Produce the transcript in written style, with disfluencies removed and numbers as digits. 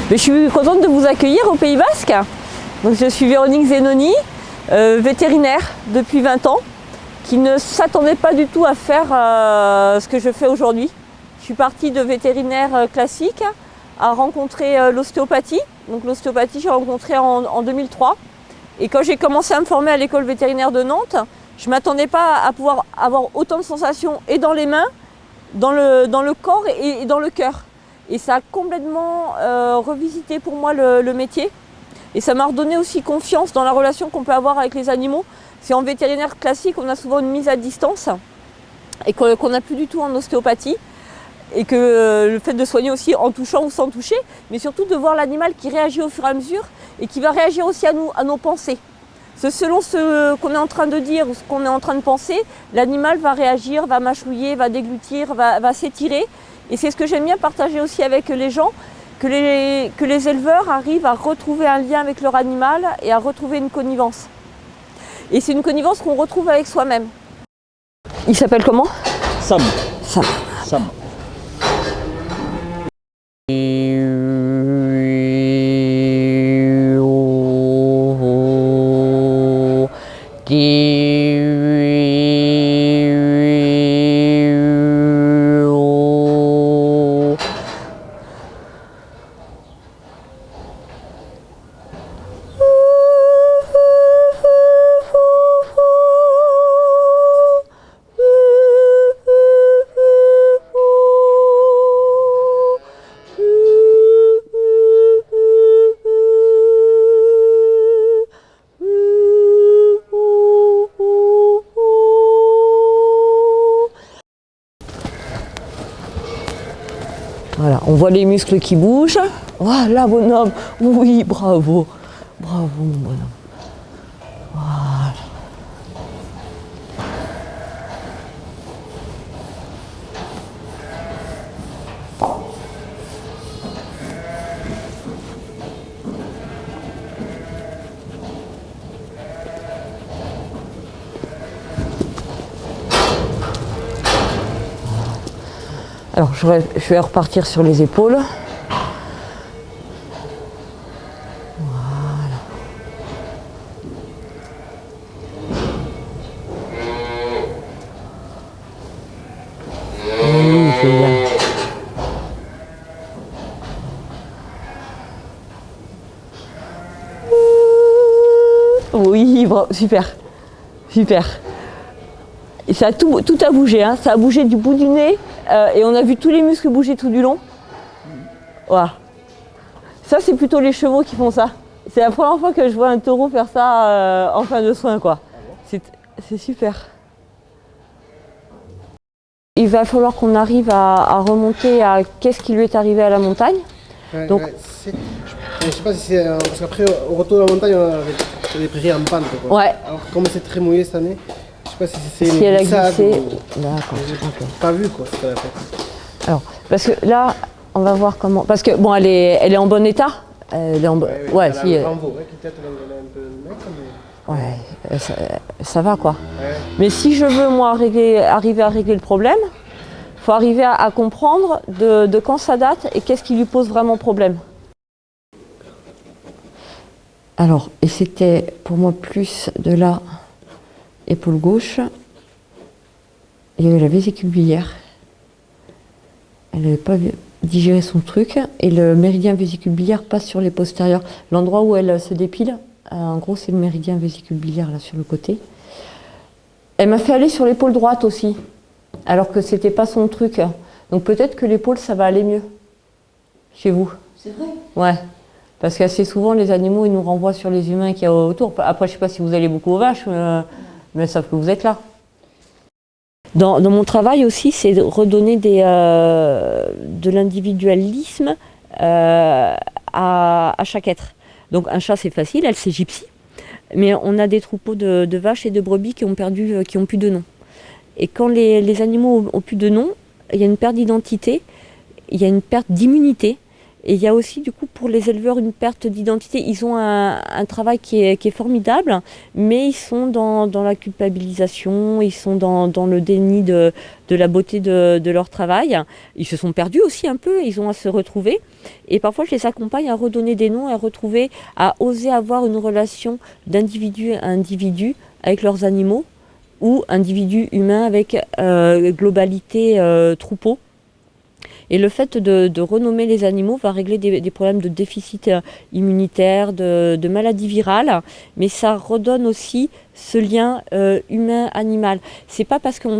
Mais je suis contente de vous accueillir au Pays Basque. Donc, je suis Véronique Zenoni, vétérinaire depuis 20 ans, qui ne s'attendait pas du tout à faire ce que je fais aujourd'hui. Je suis partie de vétérinaire classique à rencontrer l'ostéopathie. Donc l'ostéopathie, j'ai rencontré en 2003. Et quand j'ai commencé à me former à l'école vétérinaire de Nantes, je ne m'attendais pas à pouvoir avoir autant de sensations et dans les mains, dans le corps et dans le cœur. Et ça a complètement revisité pour moi le métier. Et ça m'a redonné aussi confiance dans la relation qu'on peut avoir avec les animaux. C'est en vétérinaire classique, on a souvent une mise à distance et qu'on n'a plus du tout en ostéopathie. Et que le fait de soigner aussi en touchant ou sans toucher, mais surtout de voir l'animal qui réagit au fur et à mesure et qui va réagir aussi à nos pensées. Selon ce qu'on est en train de dire ou ce qu'on est en train de penser, l'animal va réagir, va mâchouiller, va déglutir, va s'étirer. Et c'est ce que j'aime bien partager aussi avec les gens, que les éleveurs arrivent à retrouver un lien avec leur animal et à retrouver une connivence. Et c'est une connivence qu'on retrouve avec soi-même. Il s'appelle comment? Sam. Sam. Sam. Voilà, on voit les muscles qui bougent. Voilà, bonhomme. Oui, bravo. Bravo, mon bonhomme. Voilà. Alors, je vais repartir sur les épaules. Voilà. Oui, c'est bien. Oui, bravo, super. Super. Et ça a tout a bougé, hein. Ça a bougé du bout du nez et on a vu tous les muscles bouger tout du long. Voilà. Ça, c'est plutôt les chevaux qui font ça. C'est la première fois que je vois un taureau faire ça en fin de soins, quoi. C'est super. Il va falloir qu'on arrive à remonter à qu'est-ce qui lui est arrivé à la montagne. Donc, je ne sais pas si c'est... Parce qu'après, au retour de la montagne, on avait des prairies en pente, quoi. Ouais. Alors, comme c'est très mouillé cette année, je ne sais pas si c'est si elle a glissade glissé. ou... D'accord. J'ai pas vu, quoi, ce qu'elle a fait. Alors, parce que là, on va voir comment... Parce que, bon, elle est en bon état. Elle est en Ouais, si. Elle a un veau, qui peut-être elle est un peu mec, mais... Ouais, ça va, quoi. Ouais. Mais si je veux, moi, arriver à régler le problème, il faut arriver à comprendre de quand ça date et qu'est-ce qui lui pose vraiment problème. Alors, et c'était pour moi plus de la épaule gauche. Il y avait la vésicule biliaire. Elle n'avait pas digéré son truc. Et le méridien vésicule biliaire passe sur les postérieurs. L'endroit où elle se dépile, en gros, c'est le méridien vésicule biliaire, là, sur le côté. Elle m'a fait aller sur l'épaule droite aussi, alors que c'était pas son truc. Donc peut-être que l'épaule, ça va aller mieux chez vous. C'est vrai? Ouais. Parce qu'assez souvent, les animaux, ils nous renvoient sur les humains qu'il y a autour. Après, je ne sais pas si vous allez beaucoup aux vaches, mais sauf que vous êtes là. Dans mon travail aussi, c'est de redonner de l'individualisme à chaque être. Donc un chat, c'est facile, elle c'est gypsy. Mais on a des troupeaux de vaches et de brebis qui ont plus de nom. Et quand les animaux ont plus de nom, il y a une perte d'identité, il y a une perte d'immunité. Et il y a aussi du coup pour les éleveurs une perte d'identité. Ils ont un travail qui est formidable, mais ils sont dans la culpabilisation, ils sont dans le déni de la beauté de leur travail. Ils se sont perdus aussi un peu, ils ont à se retrouver. Et parfois je les accompagne à redonner des noms, à retrouver, à oser avoir une relation d'individu à individu avec leurs animaux, ou individu humain avec globalité troupeau. Et le fait de renommer les animaux va régler des problèmes de déficit immunitaire, de maladies virales, mais ça redonne aussi ce lien humain-animal. C'est pas parce qu'on